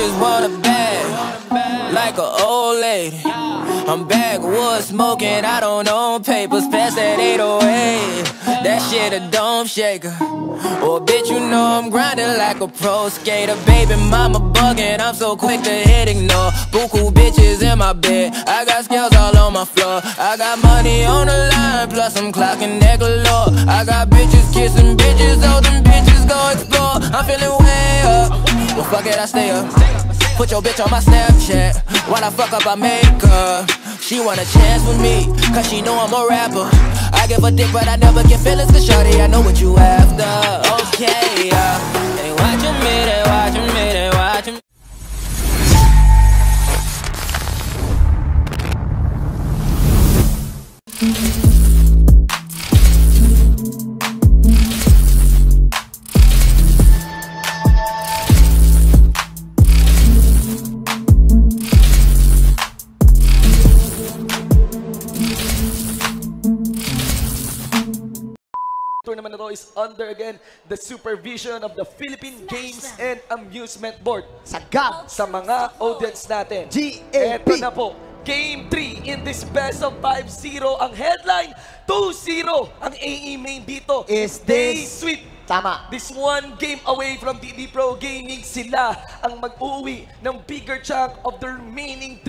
just want a bag, like an old lady. I'm backwoods smoking, I don't own papers, pass that 808. That shit a dome shaker. Oh, bitch, you know I'm grinding like a pro skater. Baby mama bugging, I'm so quick to hit ignore. Buku bitches in my bed, I got scales all on my floor. I got money on the line, plus I'm clocking that galore. I got bitches kissing bitches, oh, them bitches go explore. I'm feeling way up, well fuck it, I stay up. Put your bitch on my Snapchat, when I fuck up I make her. She want a chance with me, cause she know I'm a rapper. I give a dick but I never get feelings, cause shawty I know what you after. Okay, they watching me, they watching me, they watching me. Tournament na to is under again the supervision of the Philippine Games and Amusement Board. Sagab Sa mga audience natin. GAP. Eto na po, Game 3 in this best of 5-0. Ang headline, 2-0. Ang AE main dito Is Stay this- Sweet. Tama. This one game away from DD Pro Gaming, sila ang mag-uwi ng bigger chunk of the remaining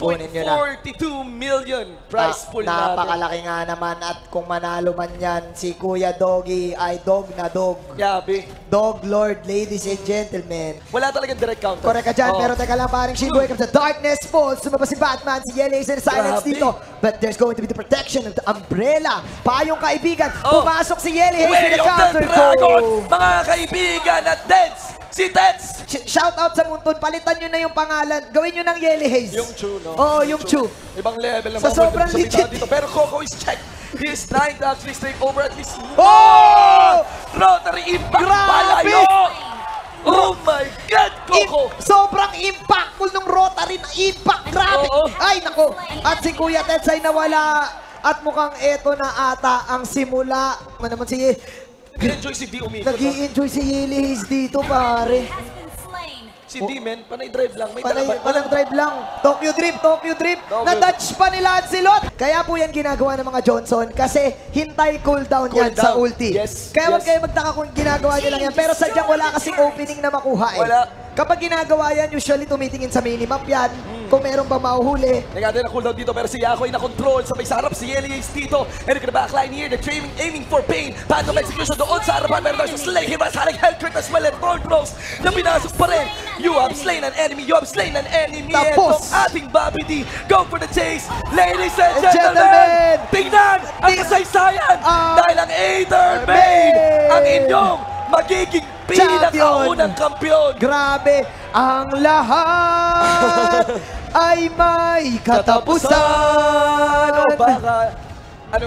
Kunin nyo na. 3.42 million prize pool natin. Napakalaki nga naman at kung manalo man yan, si Kuya Doggy ay dog na dog. Yabi. Dog Lord, ladies and gentlemen. Wala talagang direct counter. Correct ka dyan, Oo. pero teka lang paring Shinbo, here comes the darkness falls. Sumabas si Batman, si Yele is in silence Grabe. dito. But there's going to be the protection of the umbrella. Payong kaibigan, Oh. pumasok si Yele, Way he's in the of the counter Dragon! go. Mga kaibigan at Teds! Si Teds! Shout out sa Muntun, palitan nyo na yung pangalan. Gawin nyo ng Yele Haze. Yung Chu, no? Oo, yung Chu. Ibang level Sa naman. sobrang Sa bitahan legit. dito. Pero Coco is checked. He is trying to actually straight over at least. Oh! Rotary Impact Grabe! palayo! Oh my God, Coco! Sobrang impactful ng rotary na impact. Grabe. Oo. Ay, nako. At si Kuya Teds ay nawala. At mukhang eto na ata ang simula. Ano naman si... Nag-enjoy si D umikot. Nag-i-enjoy si Yele Haze dito, pare. Si D, men, panay drive lang. May Walang drive lang. Tokyo Drift, Tokyo Drift. Tokyo Na-touch pa nila at silot. Kaya po yan ginagawa ng mga Johnson kasi hintay cooldown yan sa Cooldown. ulti. Yes, Kaya yes. huwag kayo magtaka kung ginagawa nyo lang yan. Pero sadyang wala kasing opening na makuha eh. Wala. Kapag ginagawa yan, usually tumitingin sa minimap yan. Kung meron pa mahuhuli. Nagkataon na cooldown dito pero si Yako ay na-control. Sabay sa harap si Yeli Ace dito. And look at the backline here. They're aiming for pain. Phantom execution doon sa harapan. Meron tayo sa Slay. Himas haling Hellcrit as well. And Thorn Throws na pinasok pa rin. You have slain an enemy. You have slain an enemy. Tapos. Itong ating Bobby D. Go for the chase. Ladies and Gentlemen. gentlemen. Tingnan ang kasaysayan. Dahil ang Aether Main ang inyong magiging pinakaunang kampiyon. Grabe, ang lahat ay may katapusan. Ano baka, ano,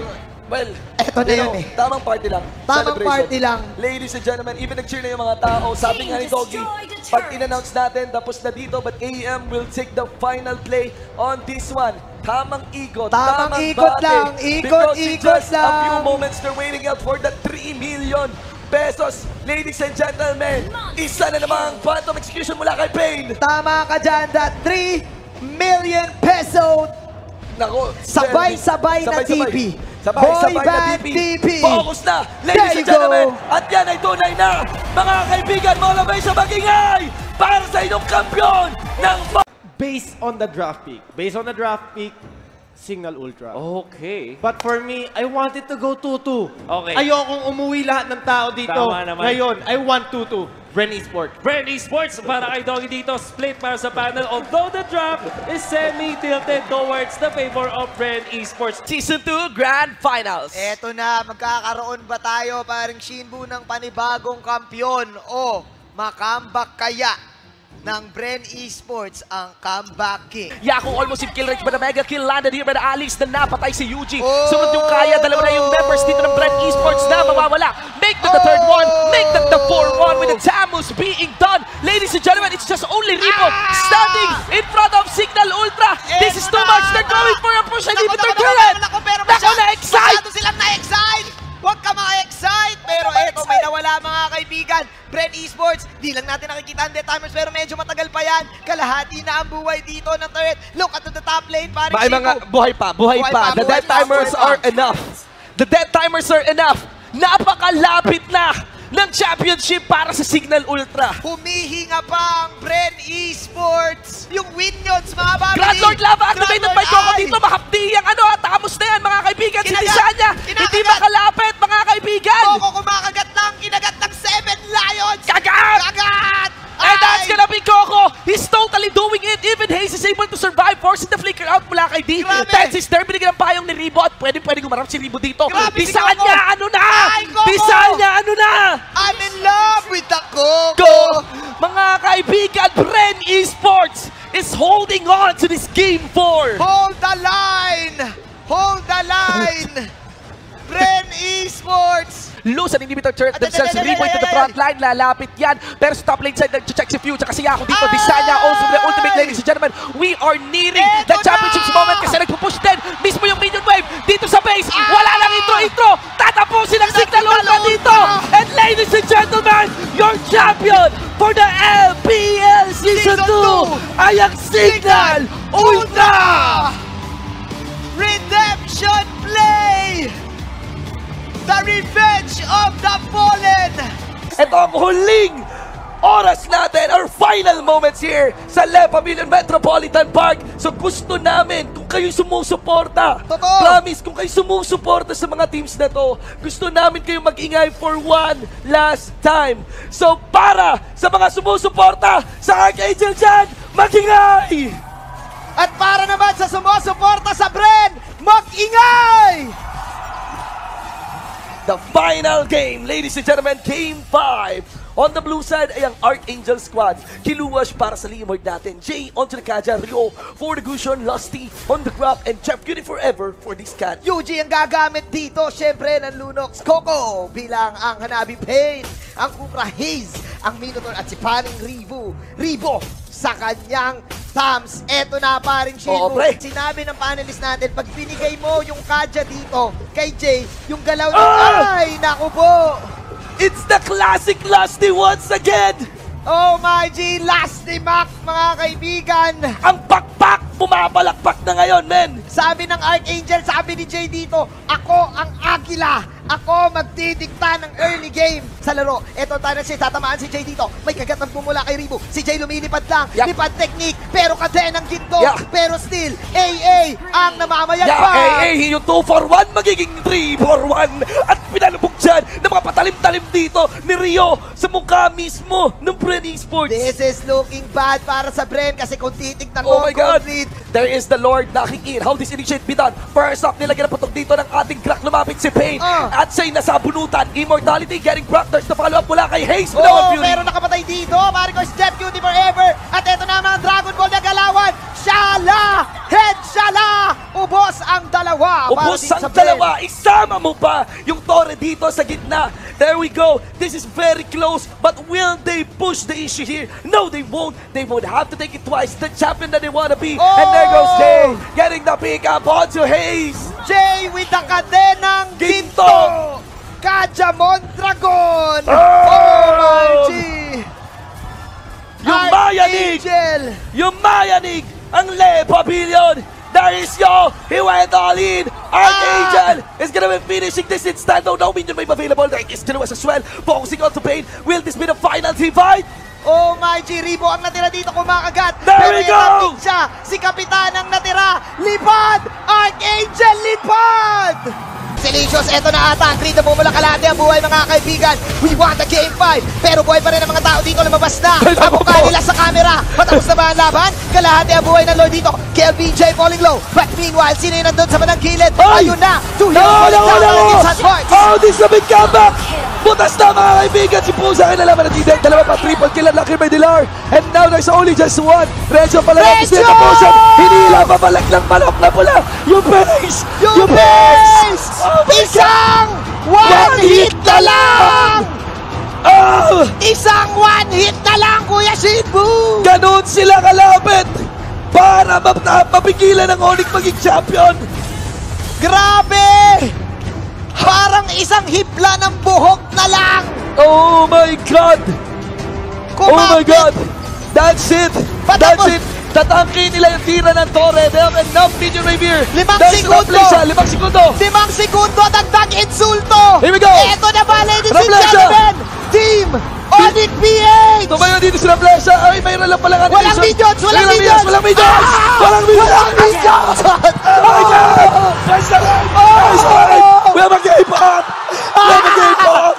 well, Eto na yun eh. Tamang party lang. Tamang Celebration. party lang. Ladies and gentlemen, even nag-cheer na yung mga tao. Sabi nga ni Doggy, pag in-announce natin, tapos na dito, but AEM will take the final play on this one. Tamang ikot. Tamang ikot bate. lang. Ikot, Because in ikot just a few lang. moments, they're waiting out for the 3 million pesos. Ladies and gentlemen, isa na namang Phantom Execution mula kay Pain. Tama ka dyan, that 3 million peso. Nako, Sabay-sabay na TP. Sabay-sabay Boy na band TP. TP. Focus na, There ladies you and gentlemen. go. At yan ay tunay na, mga kaibigan, mga labay sa magingay para sa inyong kampiyon ng Based on the draft pick, Signal Ultra. Okay. But for me, I wanted to go 2-2. Okay. Ayokong umuwi lahat ng tao dito. Tama naman. Ngayon, I want 2-2. Bren Esports. Bren Esports para kay Doggy dito. Split para sa panel. Although the draft is semi-tilted towards the favor of Bren Esports. Season 2 Grand Finals. Eto na, magkakaroon ba tayo paring Shinbu ng panibagong kampyon o makambak kaya ng Bren Esports ang comeback king? Yako almost in kill range but a mega kill landed here by the Alex na napatay si Yuji. Oh! Sunod yung Kaya, dalawa na yung members dito ng Bren Esports na mawawala. Make that the third one, make that the 4-1 with the Tamus being done. Ladies and gentlemen, it's just only Rico standing in front of Signal Ultra. This is too much. They're going for a push. I need to turn. Nako, pero Nako, na-excite. masyado silang na-excite. Huwag ka ma-excite. Pero eto, may nawala mga kaibigan. Bren Esports, Di lang natin nakikita ang death timers pero medyo matagal pa yan. Kalahati na ang buhay dito ng turret. Look at the top lane, paring Baka mga buhay pa. The death timers are enough. The death timers are enough. Napakalapit na ng championship para sa Signal Ultra. Humihinga pa ang Bren Esports. Yung Winions, mga babi. Grand Lord Lava activated by Coco dito. Mahapdi ang tamos na yan, mga kaibigan. Si Tisanya, hindi makalapit, mga kaibigan. Coco kumakagat lang, kinagat ng 7 Lions. Kagat! Kagat! And that's gonna be Coco. He's totally doing it. Even Hayes is able to survive, forcing the flicker out mula kay D. Grabe. Tensis there, binigyan ng payong ni Ribo at pwede gumarap si Ribo dito. Grabe si Bisanya, Coco. ano na? Ay, Coco. Bisanya, ano na? I'm in love with the Coco. Go! Mga kaibigan, Bren Esports is holding on to this Game 4. Hold the line! Hold the line! Bren Esports! Lose an inhibitor turret themselves. Ribo into the front line. Lalapit yan. Pero sa top lane side, nag-check si Few. Tsaka si Yako dito. Bisanya also the ultimate, ladies and gentlemen. We are nearing the championships moment kasi nagpupush din. Mismo yung minion wave dito sa base. Wala lang intro. Tatapusin ang Signal Ultra dito. And ladies and gentlemen, your champion for the LPL Season 2 ay ang Signal Ultra! Redemption play! The revenge of the fallen! Ito ang huling oras natin, our final moments here sa Le Pavilion Metropolitan Park. So gusto namin kung kayo sumusuporta. Totoo. Promise, kung kayo sumusuporta sa mga teams na to, gusto namin kayo mag-ingay for one last time. So para sa mga sumusuporta sa Archangel dyan, mag-ingay! At para naman sa sumusuporta sa Bren, mag-ingay! The final game, ladies and gentlemen, Game 5. On the blue side ay ang Archangel Squad. Kiluwas para sa Leomord natin. Jay onto the Kaja, Rio for the Gusion, Lusty on the Grab, and Chef Cutie forever for this cat. Yuji ang gagamit dito. Siyempre, ng Lunox Coco bilang ang Hanabi Pain. Ang Kukra Haze, ang Minotaur at si Paring Ribo sa kanyang thumbs. Eto na, paring Shibu. Sinabi ng panelist natin, pag binigay mo yung Kaja dito kay Jay, yung galaw niya, ay, naku po. It's the classic Lusty once again! Oh my G, Lusty Mac, mga kaibigan. Ang pakpak, pumapalakpak na ngayon, men! Sabi ng Archangel, sabi ni Jay dito, ako ang Agila. Ako magdidikta ng early game sa laro. Eto tayo na siya, tatamaan si Jay dito. May kagat ang bumula kay Ribo. Si Jay lumilipad lang. Lipad technique, pero kadena ng ginto. Pero still, AA ang namamayag pa. AA, yung 2-for-1 magiging 3-for-1. At pinalubog dyan ng mga patalim-talim dito ni Rio sa mukha mismo ng Bren Esports. This is looking bad para sa Bren kasi kung titignan Oh mo, my God! There is the Lord knocking in. How this initiate be done? First off, nilagyan na putok dito ng ating crack. Lumapit si Pain. At siya'y nasa bunutan. Immortality getting cracked. There's the follow-up mula kay Haze. Pero nakapatay dito. Marcos Jet Cutie forever. At eto na mga Dragon Ball na galawan. Shala! Head Shala! Ubos ang dalawa. Ubos ang dalawa. Isama mo pa yung Torre dito sa gitna. There we go. This is very close. But will they push the issue here? No, they won't. They would have to take it twice. The champion that they want to be. And there goes Jay. Getting the pick up onto Haze. Jay with the kadenang ginto. Kaja Mondragon. My G. Yung mayanig. Yung mayanig. Ang Le Pavilion. There is Yo. He went all in. Archangel is gonna be finishing this instant. No minion wave available. There is Kiluwas as well. Focusing on to Pain. Will this be the final divide? Oh my G, Ribo ang natira dito kumakagat. There we go! Siya, si Kapitan ang natira. Lipad! Archangel lipad! Silicious, eto na ata. Green na bumula kalahati ang buhay mga kaibigan. We want the game 5. Pero buhay pa rin ang mga tao dito, lumabas na. Ang mukha nila sa camera. Matapos na ba ang laban? Kalahati ang buhay ng Lord dito. KLBJ falling low. But meanwhile, sino yung nandun sa bandang gilid? Ayun na! Two heroes falling down against Hotbox. Oh, this is a big comeback! Butas na mga kaibigan! Si Pusa kinalaman ng Tiden. Dalawa pa, triple kill ang Lucky by Dilar. And now there's only just one. Rejo pala natin sila sa Pusa. Hinila pa palaglang manok na pula. Yung base! Yung base! Isang one hit na lang! Isang one hit na lang, Kuya Shibu! Ganon sila kalapit para mapigilan ng Onyx maging champion. Grabe! Parang isang hipla ng buhok na lang! Oh my God! Oh my Kumapit. God! That's it! That's Patapos. it! Tatangkin nila yung tira ng Torre. They have enough minion wave here. 5 Dahil sa segundo. Raplesa, 5 segundo. 5 segundo, dagdag insulto. Here we go. Ito na ba, ladies and Raplesa. gentlemen? Team Onyx PH. Tumayo dito si Raplesa. Ay, mayroon lang palang Walang animation. minions, walang minions. Walang minions! Walang minions! Walang minions. Oh my God! Nice na rin! Nice na rin! We have a game up! We have a game up!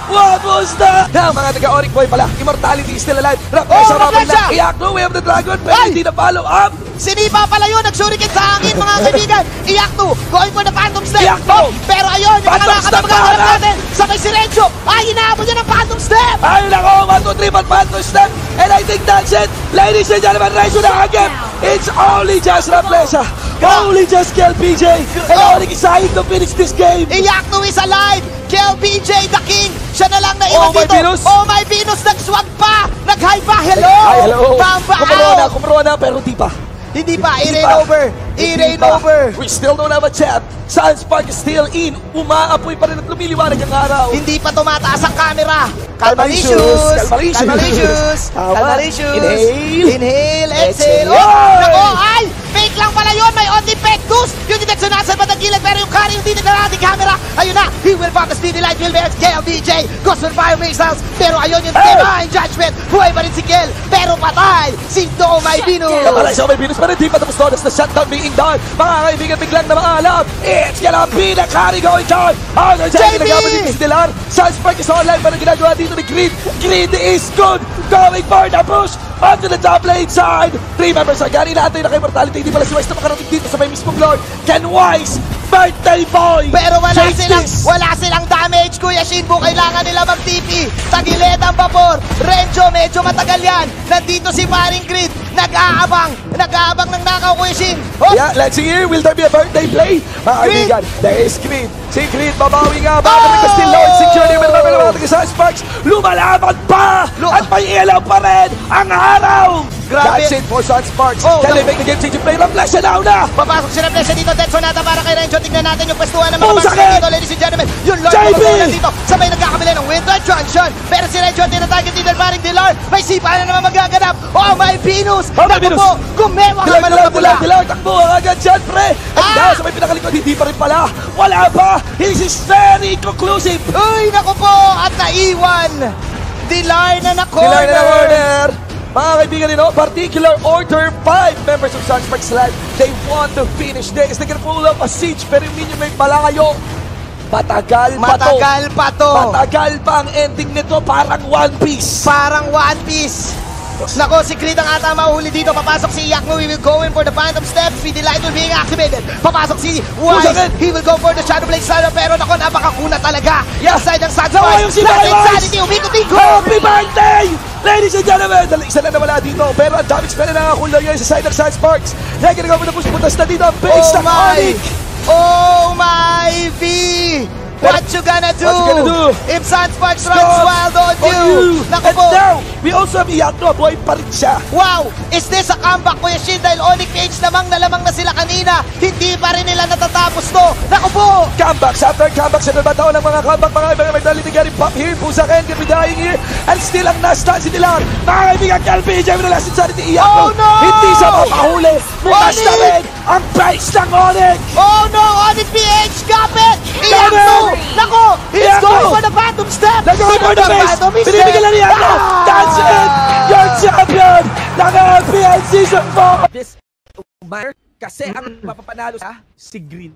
What was that? Now, mga taga-Onyx boy pala, Immortality is still alive. Raplesa, Raplesa. Iyakno, we have the Dragon, pero Ay! hindi na follow up. Sinipa pala yun, nag-shuriken sa hangin mga kaibigan. Iyakno, going for the Phantom Step. Iyakno. Pero ayun, yung mga Phantom Step nakatapagkakalap na natin. Sabay si Renzo, ay inaabot niya ng Phantom Step. Ay, nako, 1, 2, 3, but Phantom Step. And I think that's it. Ladies and gentlemen, Raizo na agad. It's only just Raplesa. Only just Kel PJ. And Onyx is trying to finish this game. Iyakno is alive. Kel BJ, the king. Siya na lang na Oh my dito. Venus. Oh my Venus, nagswag pa. Nag-high pa, hello. Ay, hello. Bamba out. Kumuro na, pero di pa. Hindi pa, Hindi i-rain pa. over. Hindi I-rain pa. over. We still don't have a chat. Sunspark is still in. Umaapoy pa rin at lumiliwanag ang araw. Hindi pa tumataas ang camera. Calmalicious. Calmalicious. Calmalicious. Calmalicious. Calmalicious. Inhale. Inhale. Exhale. Exhale. Oh! Nako! Ay! Fake lang pala yun. May only pectus. Yung detection nasa bandang gilid. Pero yung carry yung tinignan natin camera. Ayun na. He will pop the speedy light. Will bears. Kel BJ. Goes for fire missiles. Pero ayun yung divine judgment. Buhay pa rin si Kel. Pero patay. Si Domay Venus. Kapalay sa may Venus, pero di pa tapos doon as the shutdown being done. Mga kaibigan, biglang na maalam. It's gonna be the carry going down. Ang JB! nagagamit dito si Dilar. Sunspark is online para ginagawa dito ni Creed. Creed is good. Going for the push onto the top lane side. 3 members are gani natin na kay Mortality. Hindi pala si Wise na makarating dito sa may mismong Lord. Ken Wise, birthday boy. Pero Change this. wala silang damage, Kuya Shinbu. Kailangan nila mag-TP. Tagilid ang vapor. Renzo, medyo matagal yan. Nandito si Paring Creed. Nag-aabang ng nakaw, Kuya Shin. Oh, Yeah, let's see here. Will there be a birthday play? Mga kaibigan, there is Creed. Si Creed, babawi nga ba? Kapag na still low and secure ni Will Mabel mga taga-Sunsparks. Lumalaban pa! At may ilaw pa rin ang araw! Grabe. That's it for Sunsparks. Oh, Can they make the game changing play? Raplesa now na! papasok si Raplesa dito. Tetsu nata para kay Renzo. Tignan natin yung pwestuhan ng mga Oh, bars sakit! dito, ladies and gentlemen. Yung Lord JB! Bobo nandito. Sabay nagkakabili ng Windride Junction. Pero si Renzo ang tinatarget dito Paring Dilar. May sipa na naman magaganap. Oh, my Venus! Oh, my Naku Venus! po, gumewa ka man ng pula. Dilag, takbo agad dyan, pre! At dahil sa may pinakalikod, hindi pa rin pala. Wala pa! This is very conclusive! Uy, naku po! At naiwan! Dilar na Kailangan na na-corner! corner! Mga kaibigan nito, particular order 5 members of Sunsparks Live. They want to finish this. They can pull up a siege, pero yung minion may malayo. Matagal pa to. Matagal pa to! Matagal pa ang ending nito, parang One Piece. Parang One Piece! Nako, si Creed ang ata mahuli dito. Papasok si Iyakno. He will go in for the Phantom Step. Speedy Light will being activated. Papasok si Wise. Sakit! He will go for the Shadow Blade Slider. Pero nako, napakakuna talaga. Yeah. Side ng Sunsparks. Nawa yung si Nasa Wise! Insanity. Umikot-ikot. Happy birthday! Ladies and gentlemen, isa lang nawala dito, pero ang damage pa rin nakakulong yun sa side ng Sunsparks. Kaya ginagawa mo na push-putas na dito ang base ng Onyx. Oh my V! What you gonna do? What you gonna do? If Sunsparks runs wild on you? Naku And po. now, we also have Iyakno, buhay pa rin siya. Wow! Is this a comeback, Kuya Shin? Dahil Onyx PH lamang na lamang na sila kanina. Hindi pa rin nila natatapos to. Naku po! Comebacks after comebacks sa nabataon ng mga comeback, mga ibang mentality getting pop here, Pusaken, can be dying here, and still ang na-stun si Dilar. Mga kaibigan, Calvi, Jemmy na last insanity, Iyakno. Oh, no! Hindi sa mapahuli. Butas na Onyx! rin ang base ng Onyx. Oh no! Onyx PH! Kapit! Got Iyakno! it! Naku! He's Iyakno! going for the Phantom Step! Nag-going for the base. Phantom Step! Binibigyan lang ni Iyakno. That's it. Your champion ng LPL Season 4. This matter kasi ang mapapanalo sa si Green.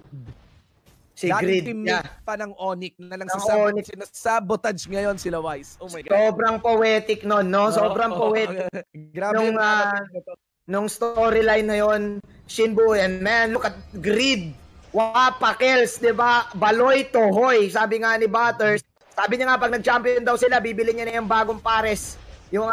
Si Dating Grid, teammate yeah. pa ng Onyx na nang Ng Onyx. sabotage ngayon sila Wise. Oh my God. Sobrang poetic nun, no? Sobrang poetic. Grabe Nung, nung storyline na yon, Shinbu, and man, look at Grid. Wapa, Kels, di ba? Baloy, Tohoy. Sabi nga ni Butters, sabi niya nga pag nag-champion daw sila, bibili niya na yung bagong pares. Yung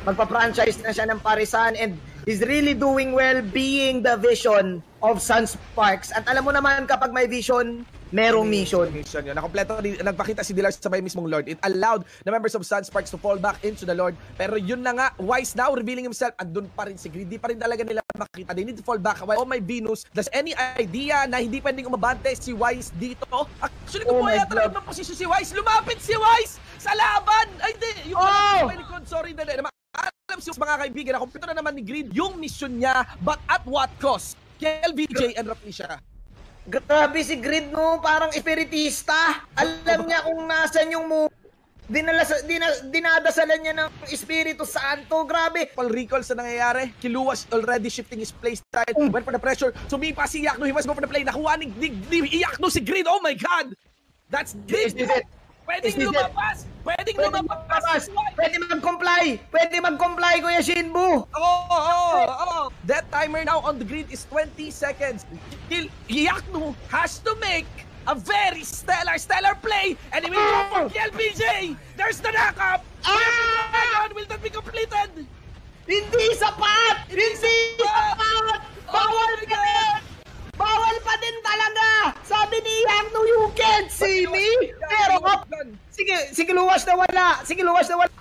magpa-franchise na siya ng parisan, and he's really doing well being the vision of Sunsparks. At alam mo naman kapag may vision, merong mission. Mission yun. Nakompleto, nagpakita si Dilar sa may mismong Lord. It allowed the members of Sunsparks to fall back into the Lord. Pero yun na nga, Wise now revealing himself. Andun pa rin si Greed. Di pa rin talaga nila makita. They need to fall back. Oh my Venus, does any idea na hindi pwedeng umabante si Wise dito? Actually, kung po yata na ibang posisyon si Wise, lumapit si Wise sa laban! Ay, di! Yung likod, sorry na rin. Alam siya mga kaibigan, nakompleto na naman ni Greed yung mission niya, but at what cost? KLVJ and Rafflesia. Grabe si Greed, no? Parang espiritista. Alam niya kung nasan yung move. Dinadasalan niya ng Espiritu Santo. Grabe. Paul recalls na nangyayari. Kiluwas already shifting his play style. Went for the pressure. Sumipa si Yakno. He must go for the play. Nakuha ni Yakno si Greed. Oh my God! That's Greed. Pwedeng lumabas! Pwedeng lumabas! Pwede mag-comply! Pwede mag-comply, Kuya Shinbu! Oh. That timer now on the grid is 20 seconds. Yakno has to make a very stellar play, and he will go for KLPJ! There's the knockup! Will that be completed? Hindi sapat! Hindi sapat! Bawal pa din! Bawal pa din talaga! Sabi ni Yakno, you can't see me! Pero, sige luwas na wala!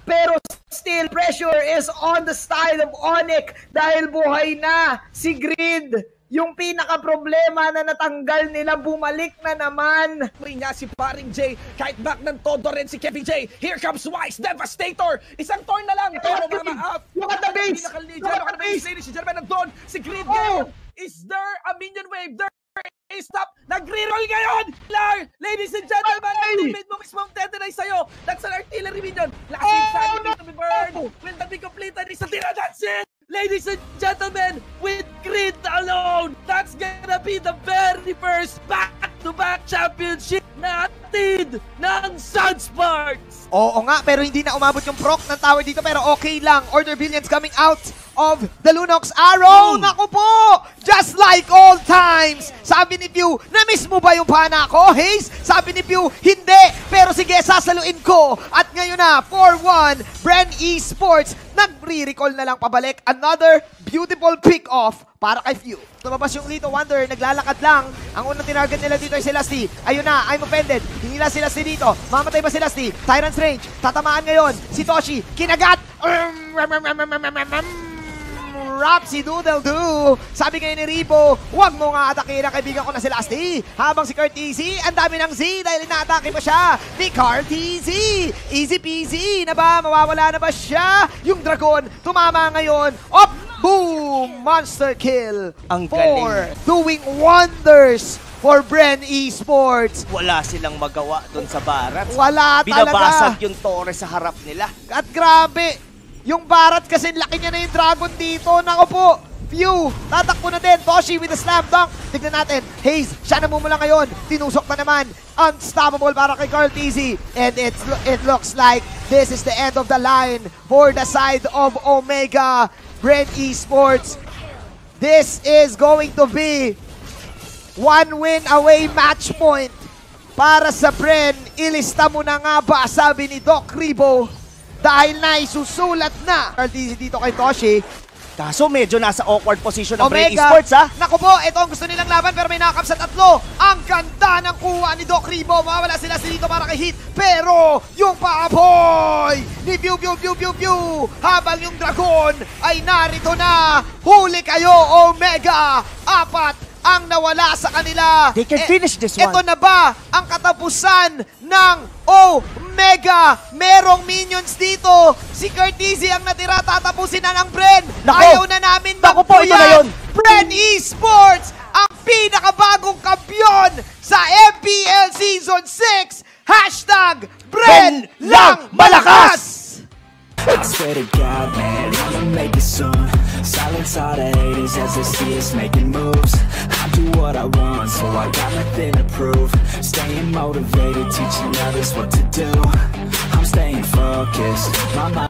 Pero still, pressure is on the side of Onyx dahil buhay na si Greed. Yung pinaka-problema na natanggal nila, bumalik na naman. Niya si paring J, kahit back ng todo rin si Kevin J. Here comes Wise, Devastator! Isang turn na lang, pero mama up. Look at the base! Si Jermaine nandun, si Greed ngayon. Is there a minion wave? There is stop! Nagre-roll ngayon! Ladies and gentlemen, ultimate mo mismo ang tetanize sa'yo. That's an artillery minion. Last insanity to be burned. Will that be completed? Isa tira, that's it! Ladies and gentlemen, with Greed alone, that's gonna be the very first back-to-back championship natin ng Sunsparks! Oo nga, pero hindi na umabot yung proc ng tower dito, pero okay lang. Order Billions coming out of the Lunox Arrow. Naku po! Just like all times! Sabi ni Pew, na-miss mo ba yung pana ko, Haze? Sabi ni Pew, hindi! Pero sige, sasaluin ko. At ngayon na, 4-1, Bren Esports, nag-re-recall na lang pabalik. Another beautiful pick-off para kay Pew. Tumabas yung Lito Wonder, naglalakad lang. Ang unang tinarget nila dito ay si Lasty. Ayun na, I'm offended. Hindi na si Lasty dito. Mamatay ba si Lasty? Tyrant's range. Tatamaan ngayon. Si Toshi, kinagat. Rap si Doodle-Doo. Sabi ngayon ni Ribo, huwag mo nga atakin ang kaibigan ko na si Lasty. Habang si Curteasy, ang dami ng Z dahil inaatake pa siya ni Curteasy. Easy peasy na ba? Mawawala na ba siya? Yung Dragon, tumama ngayon. Op! Boom! Monster kill. Ang galing. Doing wonders for Bren Esports. Wala silang magawa doon sa Barat. Wala talaga. Binabasag yung Torres sa harap nila. At grabe, yung Barat kasi laki niya na yung Dragon dito. Nako po, Pew, tatakbo na din. Toshi with a slam dunk. Tignan natin, Haze, siya namumula ngayon. Tinusok na naman. Unstoppable para kay Curteasy. And it looks like this is the end of the line for the side of Omega. Bren Esports, this is going to be one win away match point para sa Bren. Ilista mo na nga ba, sabi ni Doc Ribo, dahil na isusulat na. Curteasy dito kay Toshi. Kaso medyo nasa awkward position ng Bren Esports, ha? Naku po, ito ang gusto nilang laban pero may nakakap sa tatlo. Ang ganda ng kuha ni Doc Ribo. Mawawala sila dito para kay Hit. Pero yung paapoy ni Pew habang yung Dragon ay narito na. Huli kayo, Omega. 4 ang nawala sa kanila. They can finish this one. Ito na ba ang katapusan ng Omega? Merong minions dito. Si Curteasy ang natira. Tatapusin na ng Bren. Ayaw na namin magpuyan. Bren Esports, ang pinakabagong kampiyon sa MPL Season 6. Hashtag Bren lang malakas! I swear to God, man, I'ma make it soon. Silence all the haters as they see us making moves. I do what I want, so I got nothing to prove. Staying motivated, teaching others what to do. I'm staying focused, my mind